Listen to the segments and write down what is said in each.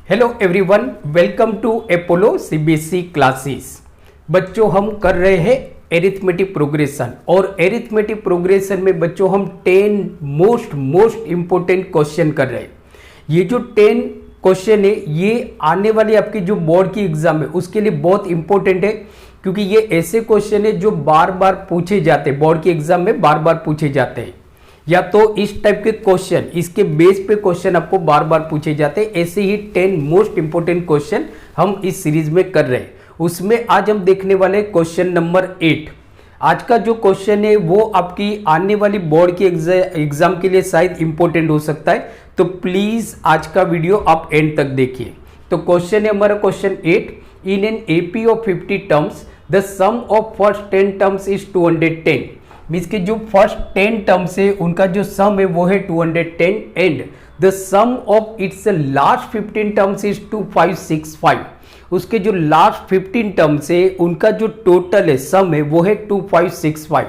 Hello everyone, welcome to Apollo CBSE classes. बच्चों हम कर रहे हैं एरिथमेटिक प्रोग्रेशन और एरिथमेटिक प्रोग्रेशन में बच्चों हम 10 मोस्ट इंपॉर्टेंट क्वेश्चन कर रहे हैं। ये जो 10 क्वेश्चन है ये आने वाली आपकी जो बोर्ड की एग्जाम है उसके लिए बहुत इंपॉर्टेंट है, क्योंकि ये ऐसे क्वेश्चन है जो बार बार पूछे जाते हैं, बोर्ड की एग्जाम में बार बार पूछे जाते हैं। या तो इस टाइप के क्वेश्चन, इसके बेस पे क्वेश्चन आपको बार बार पूछे जाते हैं। ऐसे ही 10 मोस्ट इंपोर्टेंट क्वेश्चन हम इस सीरीज में कर रहे हैं। उसमें आज हम देखने वाले क्वेश्चन नंबर 8। आज का जो क्वेश्चन है वो आपकी आने वाली बोर्ड की एग्जाम के लिए शायद इंपॉर्टेंट हो सकता है, तो प्लीज आज का वीडियो आप एंड तक देखिए। तो क्वेश्चन है हमारा question 8। In an AP of 50 terms the sum of first 10 terms is 210। Means के जो फर्स्ट 10 टर्म्स है उनका जो सम है वो है 210 and the sum of its last 15 terms is 2565। उसके जो लास्ट 15 टर्म्स है उनका जो टोटल है सम है वो है 2565।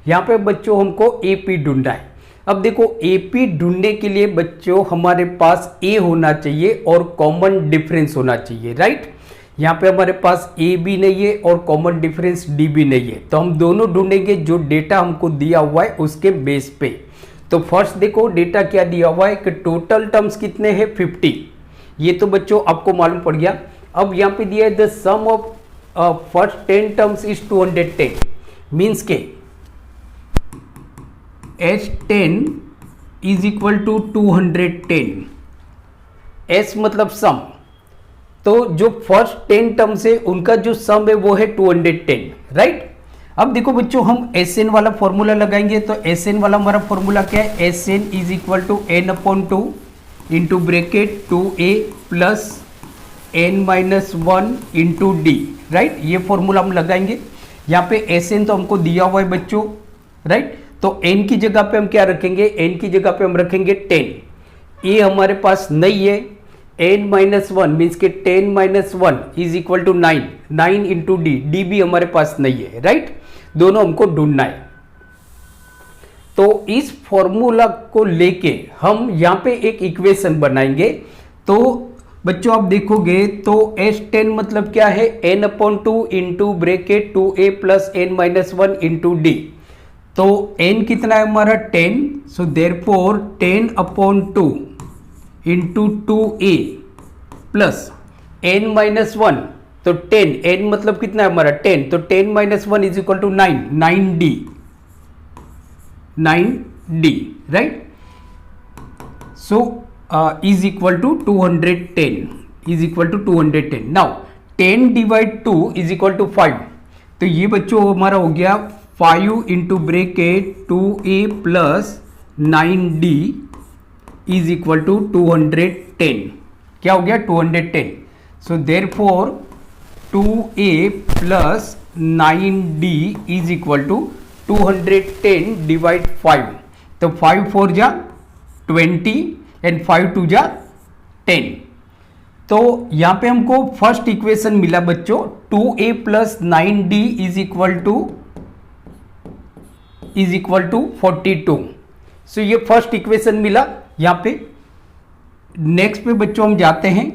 यहाँ पे बच्चों हमको एपी ढूंढना है। अब देखो एपी ढूंढने के लिए बच्चों हमारे पास ए होना चाहिए और कॉमन डिफरेंस होना चाहिए, राइट। यहाँ पे हमारे पास ए भी नहीं है और कॉमन डिफरेंस डी भी नहीं है, तो हम दोनों ढूंढेंगे जो डेटा हमको दिया हुआ है उसके बेस पे। तो फर्स्ट देखो डेटा क्या दिया हुआ है कि टोटल टर्म्स कितने हैं 50। ये तो बच्चों आपको मालूम पड़ गया। अब यहाँ पे दिया है the sum of first 10 terms is 210। Means के S10 is equal to 210। S मतलब सम, तो जो फर्स्ट 10 टर्म्स है उनका जो सम है वो है 210, राइट। अब देखो बच्चों हम Sn वाला फॉर्मूला लगाएंगे। तो Sn वाला हमारा फॉर्मूला क्या है? Sn is equal to n/2 into bracket 2a plus n-1 into D, right. ये फॉर्मूला हम लगाएंगे। यहाँ पे Sn तो हमको दिया हुआ है बच्चों, राइट। तो n की जगह पे हम क्या रखेंगे? n की जगह पे हम रखेंगे 10। a हमारे पास नहीं है, n-1 मीन्स के 10-1 is equal to 9। 9 into D, D भी हमारे पास नहीं है, राइट। दोनों हमको ढूंढना है। तो इस फॉर्मूला को लेके हम यहाँ पे एक इक्वेशन बनाएंगे। तो बच्चों आप देखोगे तो S10 मतलब क्या है? n/2 into bracket 2a plus n-1 into D. तो n कितना है हमारा? 10। So therefore 10/2 into 2a plus n-1, तो 10, n मतलब कितना है हमारा? 10, तो 10-1 is equal to 9, 9d, right. So is equal to 210, is equal to 210। Now 10 divide 2 is equal to 5। तो ये बच्चों हमारा हो गया 5 into bracket 2a plus 9d is equal to 210। क्या हो गया? 210। So therefore 2a plus 9d is equal to 210 divide 5। तो 5 4 जा 20 एंड 5 2 जा 10। तो यहां पे हमको फर्स्ट इक्वेशन मिला बच्चों 2a plus 9d is equal to 42। So ये फर्स्ट इक्वेशन मिला यहाँ पे। नेक्स्ट पे बच्चों हम जाते हैं।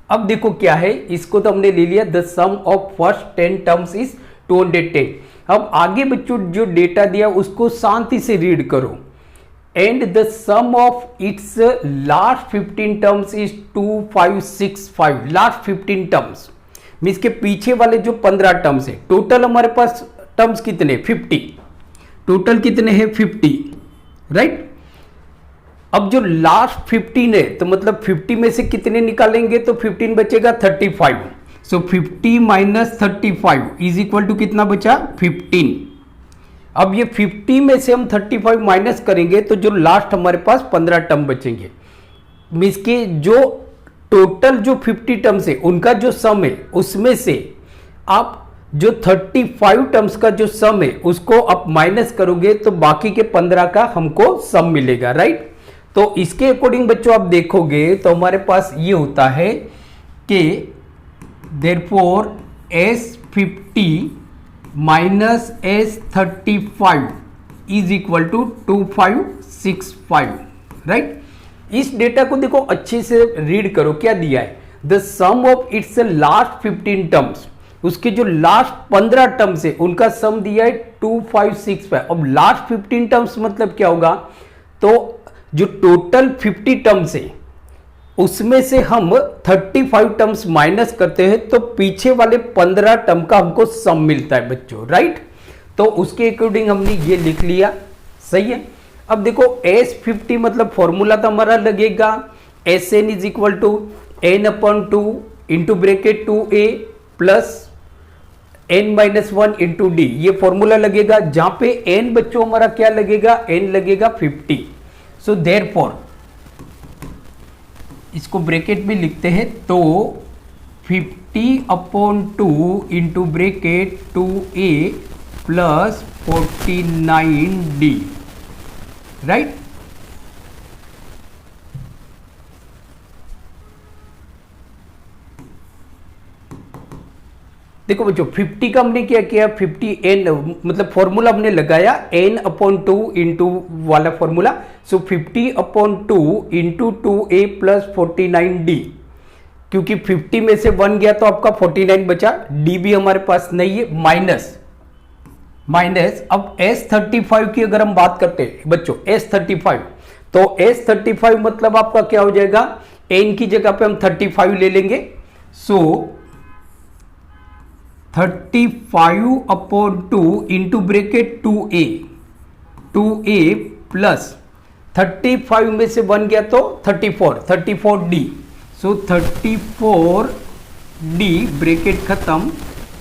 अब देखो क्या है, इसको तो हमने ले लिया the sum of first 10 terms is 210। अब आगे बच्चों जो डेटा दिया उसको शांति से रीड करो। And the sum of its last 15 terms is 2565। Last 15 terms means के पीछे वाले जो 15 टर्म्स है। टोटल हमारे पास टर्म्स कितने? 50। टोटल कितने हैं? 50, राइट। अब जो लास्ट 15 है तो मतलब 50 में से कितने निकालेंगे? तो 15 बचेगा 35। सो 50 माइनस 35 इज इक्वल टू कितना बचा? 15। अब ये 50 में से हम 35 माइनस करेंगे तो जो लास्ट हमारे पास 15 टर्म बचेंगे। मीन्स के जो टोटल जो 50 टर्म्स है उनका जो सम है उसमें से आप जो 35 टर्म्स का जो सम है उसको आप माइनस करोगे तो बाकी के 15 का हमको सम मिलेगा, राइट। तो इसके अकॉर्डिंग बच्चों आप देखोगे तो हमारे पास ये होता है कि therefore S50 minus S35 is equal to 2565, right. इस डेटा को देखो अच्छे से रीड करो। क्या दिया है? The sum of its last 15 terms, उसके जो लास्ट 15 टर्म्स है उनका सम दिया है 2565। अब लास्ट 15 टर्म्स मतलब क्या होगा, तो जो टोटल 50 टर्म्स है उसमें से हम 35 टर्म्स माइनस करते हैं तो पीछे वाले 15 टर्म का हमको सम मिलता है बच्चों, राइट। तो उसके अकॉर्डिंग हमने ये लिख लिया, सही है। अब देखो S50 मतलब फॉर्मूला तो हमारा लगेगा Sn is equal to n/2 into bracket 2a plus n-1 into D, ये फॉर्मूला लगेगा, जहां पे n बच्चों हमारा क्या लगेगा, n लगेगा 50। सो देयरफॉर इसको ब्रैकेट में लिखते हैं, तो 50/2 into bracket 2a plus 49d, right. देखो बच्चों 50 का हमने क्या किया, 50n मतलब फॉर्मूला हमने लगाया n/2 इंटू वाला फॉर्मूला, सो 50/2 इंटू 2a प्लस 49d, क्योंकि 50 में से 1 गया तो आपका 49 बचा, d भी हमारे पास नहीं है, माइनस अब S35 की अगर हम बात करते हैं बच्चों S35, तो S35 मतलब आपका क्या हो जाएगा, n की जगह पे हम 35 ले लेंगे, सो 35/2 इंटू ब्रेकेट 2a प्लस 35 में से 1 गया तो 34d, सो 34d ब्रेकेट खत्म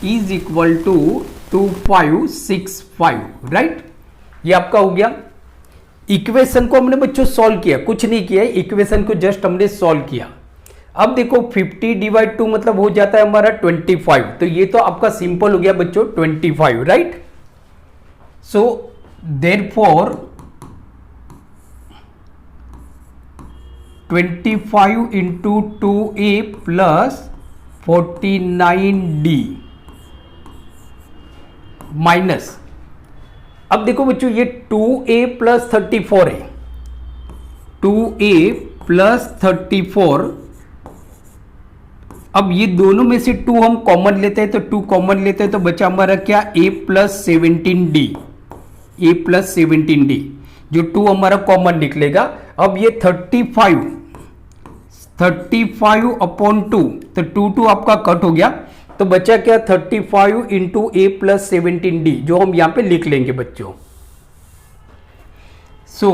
इज इक्वल टू 2565, राइट। ये आपका हो गया। इक्वेशन को हमने बच्चों सॉल्व किया, कुछ नहीं किया, इक्वेशन को जस्ट हमने सॉल्व किया। अब देखो 50 डिवाइड 2 मतलब हो जाता है हमारा 25, तो ये तो आपका सिंपल हो गया बच्चों 25, right. So therefore 25 into 2a plus 49d minus, अब देखो बच्चों ये 2a प्लस 34 है, 2a प्लस 34, अब ये दोनों में से 2 हम कॉमन लेते हैं, तो 2 कॉमन लेते हैं तो बचा हमारा क्या, a प्लस 17d, जो 2 हमारा कॉमन निकलेगा। अब ये 35/2, तो 2 आपका कट हो गया, तो बचा क्या 35 इंटू a प्लस 17d, जो हम यहां पे लिख लेंगे बच्चों। So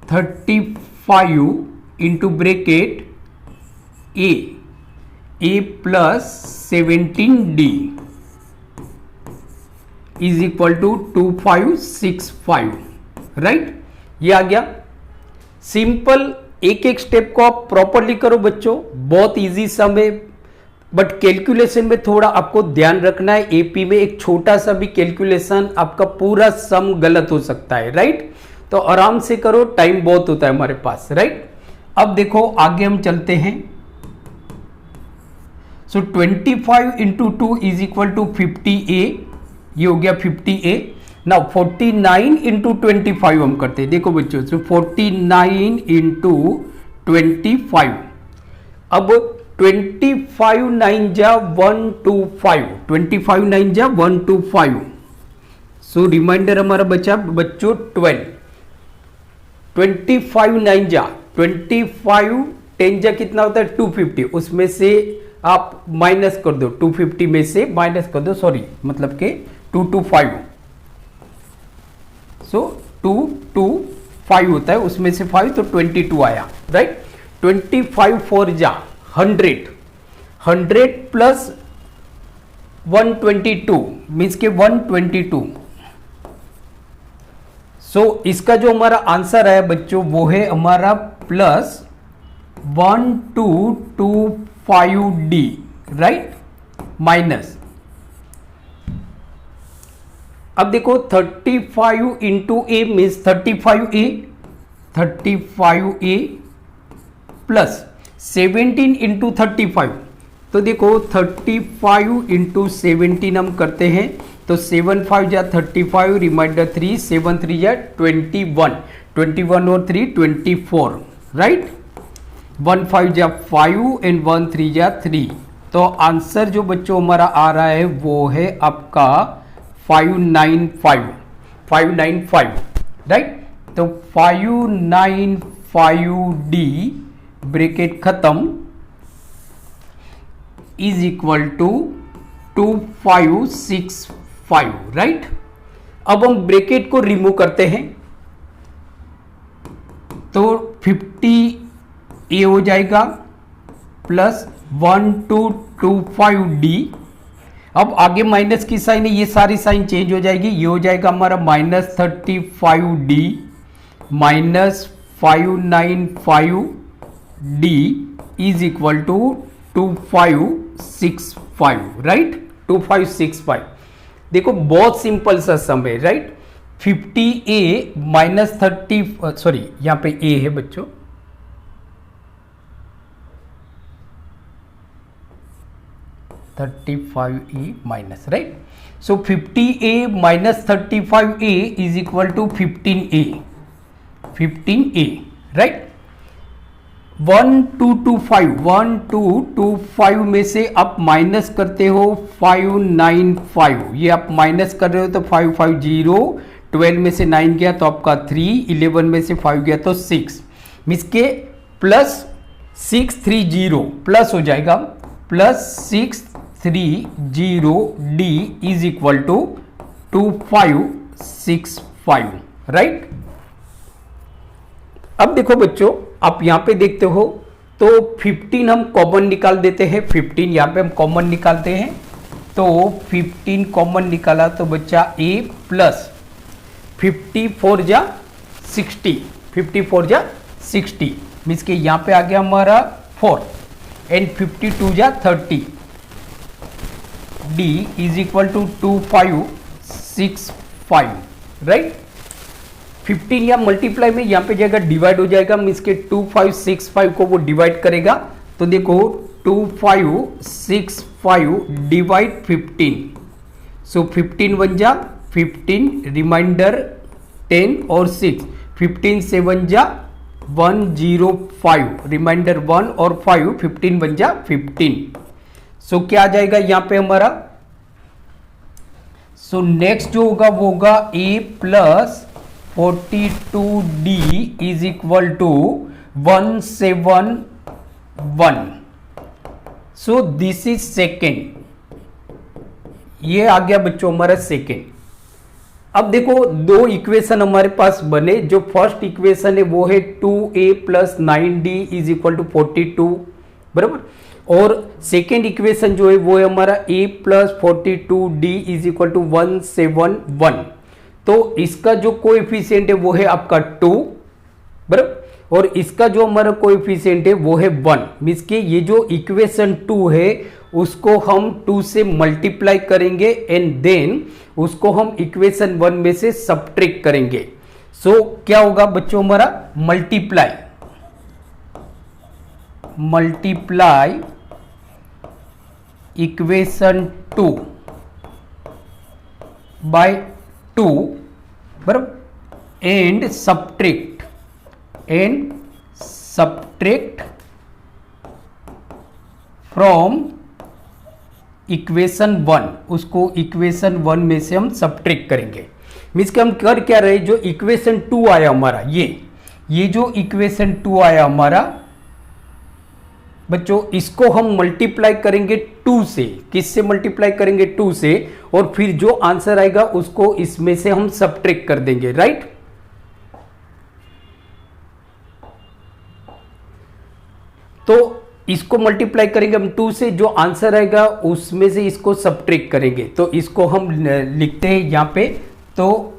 35 into bracket a plus 17d is equal to 2565, right. ये आ गया सिंपल। एक एक स्टेप को आप प्रॉपरली करो बच्चों, बहुत इजी सम है, बट कैलकुलेशन में थोड़ा आपको ध्यान रखना है। एपी में एक छोटा सा भी कैलकुलेशन आपका पूरा सम गलत हो सकता है, राइट। तो आराम से करो, टाइम बहुत होता है हमारे पास, राइट। अब देखो आगे हम चलते हैं। So 25 into 2 is equal to 50a, ये हो गया 50a। नाउ 49 इंटू 25 हम करते हैं, देखो बच्चों, सो 49 इंटू 25, अब 25 9 जा 125, 25 9 जा 125, सो रिमाइंडर हमारा बचा बच्चों 12, 25 9 जा 25, 10 जा कितना होता है 250, उसमें से आप माइनस कर दो, 250 में से माइनस कर दो, सॉरी मतलब के 225, सो 225 होता है, उसमें से 5 तो 22 आया, राइट। 25 4 जा 100, 100 प्लस 122 मीन्स के 122, सो इसका जो हमारा आंसर है बच्चों वो है हमारा प्लस 1225d, राइट, माइनस। अब देखो 35 इंटू ए मीन्स 35a प्लस 17 इंटू 35, तो देखो 35 इंटू 17 हम करते हैं, तो 7 5 जा 35, रिमाइंडर 3, 7 3 जा 21, 21 और 3 24, राइट। 1 5 जा 5 एंड 1 3 जा 3। तो आंसर जो बच्चों हमारा आ रहा है वो है आपका 595, 595, राइट। तो 595D ब्रैकेट खत्म इज इक्वल टू 2565, राइट। अब हम ब्रैकेट को रिमूव करते हैं तो 50A हो जाएगा प्लस 1225D। अब आगे माइनस की साइन है, ये सारी साइन चेंज हो जाएगी, ये हो जाएगा हमारा -35D minus 595D is equal to 2565, right. 2565 देखो बहुत सिंपल सा सम है, राइट। 50A माइनस 30, सॉरी यहां पे A है बच्चों, (35A minus), right. So 50A minus 35A is equal to 15A, 15A, right. 1225 में से आप माइनस करते हो 595, ये आप माइनस कर रहे हो तो 550, 12 में से 9 गया तो आपका 3, 11 में से 5 गया तो 6, मीन्स के प्लस 630 प्लस हो जाएगा plus 630D is equal to 2565, right. अब देखो बच्चों आप यहां पे देखते हो तो 15 हम कॉमन निकाल देते हैं, 15 यहां पे हम कॉमन निकालते हैं तो 15 कॉमन निकाला तो बच्चा A प्लस 54 जा 60, 54 जा 60 मीन्स के यहां पे आ गया हमारा 4 एंड 52 जा 30 D is equal to 2565, right. 15 या मल्टीप्लाई में यहां पे जाएगा डिवाइड हो जाएगा, मीन्स के 2565 को वो डिवाइड करेगा तो देखो 2565 डिवाइड 15, सो 15 1 जा 15, रिमाइंडर 10 और 6, 15 7 जा 105, रिमाइंडर 1 और 5, 15 1 जा 15। सो क्या आ जाएगा यहां पे हमारा, सो नेक्स्ट जो होगा वो होगा A plus 42D is equal to 171। So this is second, ये आ गया बच्चों हमारा सेकेंड। अब देखो दो इक्वेशन हमारे पास बने, जो फर्स्ट इक्वेशन है वो है 2A plus 9D is equal to 42, बराबर। और सेकेंड इक्वेशन जो है वो है हमारा A plus 42D is equal to 171। तो इसका जो कोएफिशिएंट है वो है आपका 2, बराबर, और इसका जो हमारा कोएफिशिएंट है वो है 1, मींस के ये जो इक्वेशन 2 है उसको हम 2 से मल्टीप्लाई करेंगे एंड देन उसको हम इक्वेशन 1 में से सब्ट्रैक्ट करेंगे। सो क्या होगा बच्चों हमारा मल्टीप्लाई इक्वेशन 2 बाय 2, बराबर, एंड सब्ट्रैक्ट फ्रॉम इक्वेशन 1, उसको इक्वेशन 1 में से हम सब्ट्रैक्ट करेंगे। मीन्स कि हम कर क्या रहे, जो इक्वेशन 2 आया हमारा, ये जो इक्वेशन 2 आया हमारा बच्चों, इसको हम मल्टीप्लाई करेंगे 2 से। किससे मल्टीप्लाई करेंगे? 2 से, और फिर जो आंसर आएगा उसको इसमें से हम सब्ट्रैक्ट कर देंगे, राइट। तो इसको मल्टीप्लाई करेंगे हम 2 से, जो आंसर आएगा उसमें से इसको सब्ट्रैक्ट करेंगे। तो इसको हम लिखते हैं यहां पे, तो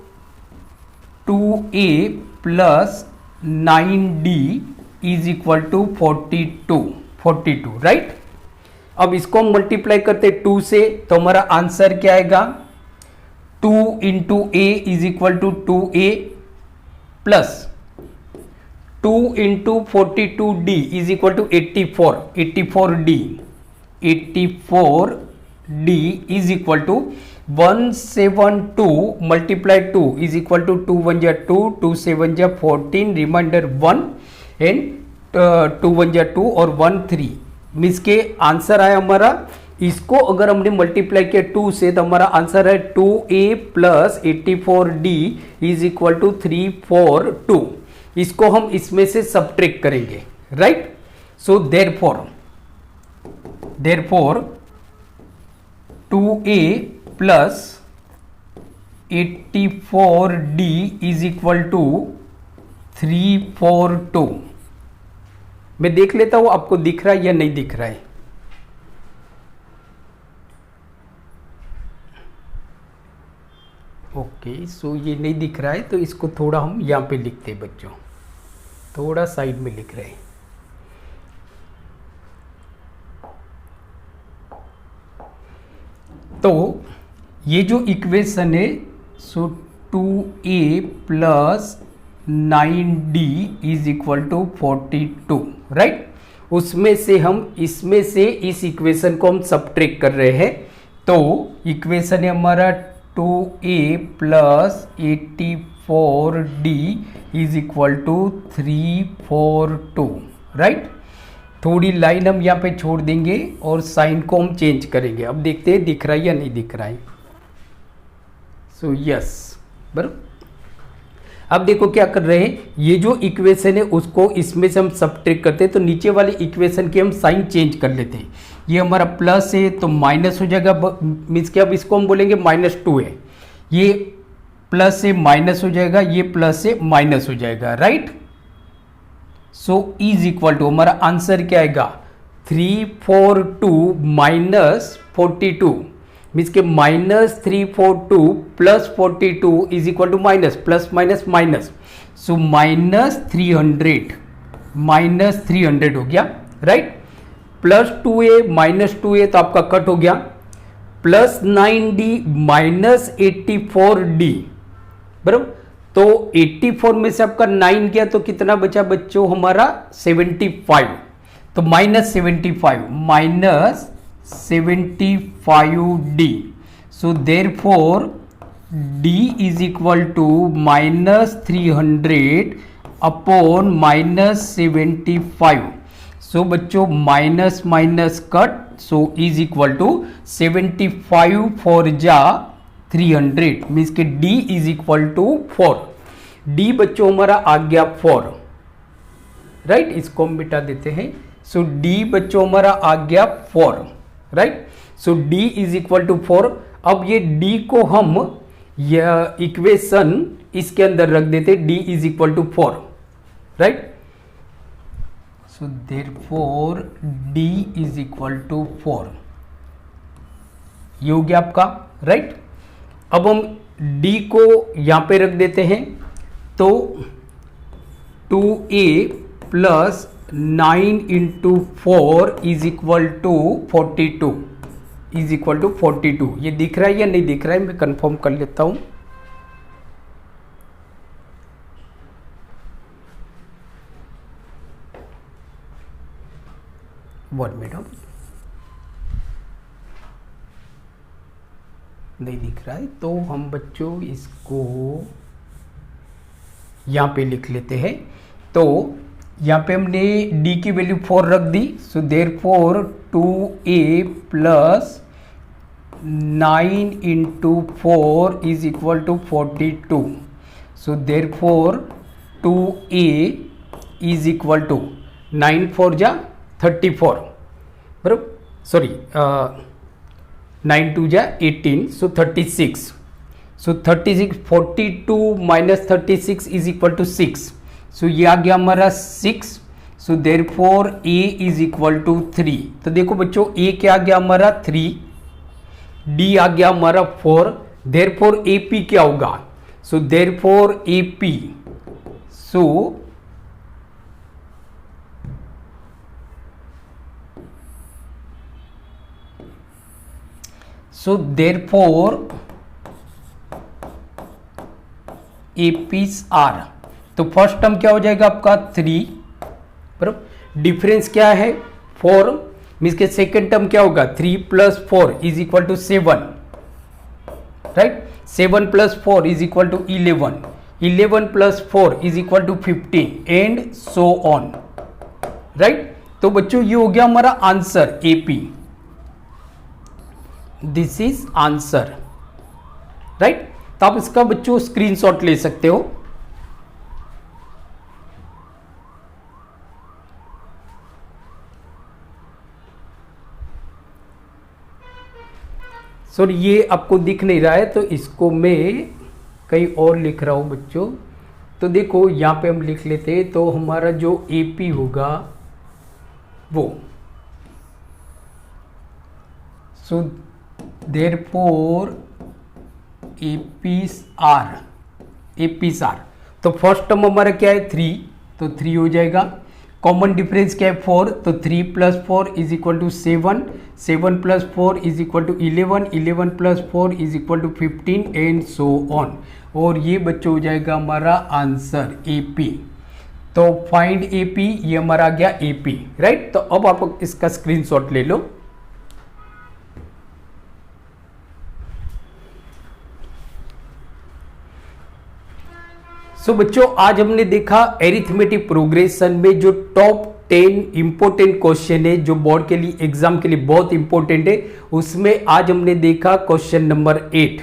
2A plus 9D is equal to 42, right. अब इसको हम मल्टीप्लाई करते 2 से, तो हमारा आंसर क्या आएगा, 2 into A is equal to 2A plus 2 into 42D is equal to 84D is equal to 172 multiply 2 is equal to 2 1 जा 2, 2 7 जा 14, रिमाइंडर 1 एंड टू वन जा टू और 1 3 मीन्स के आंसर आया हमारा। इसको अगर हमने मल्टीप्लाई किया 2 से तो हमारा आंसर है 2a plus 84d is equal to 342। इसको हम इसमें से सब्ट्रैक्ट करेंगे, right. So therefore 2a plus 84d is equal to 342। मैं देख लेता हूं आपको दिख रहा है या नहीं दिख रहा है। ओके, सो ये नहीं दिख रहा है तो इसको थोड़ा हम यहाँ पे लिखते हैं बच्चों, थोड़ा साइड में लिख रहे हैं। तो ये जो इक्वेशन है so 2a plus 9d is equal to 42, right. उसमें से हम इसमें से इस इक्वेशन को हम सब्ट्रैक्ट कर रहे हैं। तो इक्वेशन है हमारा 2a plus 84d is equal to 342, right. थोड़ी लाइन हम यहाँ पे छोड़ देंगे और साइन को हम चेंज करेंगे। अब देखते हैं दिख रहा है या नहीं दिख रहा है। सो यस, बराबर। अब देखो क्या कर रहे हैं, ये जो इक्वेशन है उसको इसमें से हम सब्ट्रैक्ट करते हैं तो नीचे वाली इक्वेशन के हम साइन चेंज कर लेते हैं। ये हमारा प्लस है तो माइनस हो जाएगा, मीन्स कि अब इसको हम बोलेंगे -2 है। ये प्लस से माइनस हो जाएगा, ये प्लस से माइनस हो जाएगा, right. So is equal to हमारा आंसर क्या आएगा 342 माइनस 42, मीन्स के -342 plus 42 is equal to minus, plus minus minus, so -300 हो गया, right. Plus 2a minus 2a तो आपका कट हो गया, प्लस 9d माइनस 84d, बराबर। तो 84 में से आपका 9 गया तो कितना बचा बच्चों हमारा 75, तो -75d। So therefore d is equal to -300 upon -75। So बच्चों minus minus cut, so is equal to 75 4 जा 300, मीन्स के d is equal to 4। d बच्चों हमारा आ गया 4, राइट। इसको हम मिटा देते हैं। सो d बच्चों हमारा आ गया 4, right. So d is equal to 4। अब ये d को हम यह इक्वेशन इसके अंदर रख देते, d is equal to 4, right. So therefore d is equal to 4, ये हो गया आपका, राइट। अब हम d को यहां पे रख देते हैं तो 2a plus 9 into 4 is equal to 42, is equal to 42। ये दिख रहा है या नहीं दिख रहा है, मैं कंफर्म कर लेता हूं। वन मिनट, नहीं दिख रहा है तो हम बच्चों इसको यहाँ पे लिख लेते हैं। तो यहाँ पे हमने d की वैल्यू 4 रख दी, so therefore 2a plus 9 into 4 is equal to 42। So therefore 2a is equal to 9 4 जा 34, बराबर, सॉरी 9 2 जा 18, so 36। So 36 42 minus 36 is equal to 6, so ये आ गया हमारा 6। So therefore a is equal to 3। तो देखो बच्चों a क्या आ गया हमारा 3, d आ गया हमारा 4, देयरफॉर AP क्या होगा, so therefore AP, so therefore APs R। तो फर्स्ट टर्म क्या हो जाएगा आपका 3, बराबर। डिफरेंस क्या है 4, मीन्स के सेकेंड टर्म क्या होगा 3 plus 4 is equal to 7, right. 7 plus 4 is equal to 11, 11 plus 4 is equal to 15 and so on, right. तो बच्चों ये हो गया हमारा answer AP, this is answer, right. तो आप इसका बच्चों स्क्रीनशॉट ले सकते हो। सॉरी ये आपको दिख नहीं रहा है तो इसको मैं कहीं और लिख रहा हूं बच्चों। तो देखो यहां पे हम लिख लेते हैं, तो हमारा जो एपी होगा वो, सो देयरफॉर एपीस आर, तो फर्स्ट टर्म हमारा क्या है 3, तो 3 हो जाएगा। कॉमन डिफरेंस क्या है 4, तो 3 + 4 = 7, 7 + 4 = 11, 11 + 4 = 15 एंड सो ऑन। और ये बच्चों हो जाएगा हमारा आंसर एपी। तो फाइंड एपी, ये हमारा आ गया एपी, राइट। तो अब आप इसका स्क्रीनशॉट ले लो। सो बच्चों आज हमने देखा एरिथमेटिक प्रोग्रेशन में जो टॉप 10 इंपॉर्टेंट क्वेश्चन है जो बोर्ड के लिए एग्जाम के लिए बहुत इंपॉर्टेंट है, उसमें आज हमने देखा क्वेश्चन नंबर 8।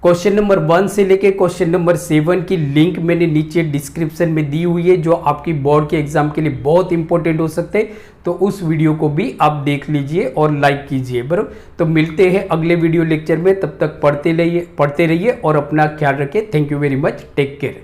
क्वेश्चन नंबर 1 से लेके क्वेश्चन नंबर 7 की लिंक मैंने नीचे डिस्क्रिप्शन में दी हुई है, जो आपकी बोर्ड के एग्जाम के लिए बहुत इंपॉर्टेंट हो सकते हैं। तो उस वीडियो को भी आप देख लीजिए और लाइक कीजिए, बराबर। तो मिलते हैं अगले वीडियो लेक्चर में, तब तक पढ़ते रहिए और अपना ख्याल रखें। Thank you very much, take care.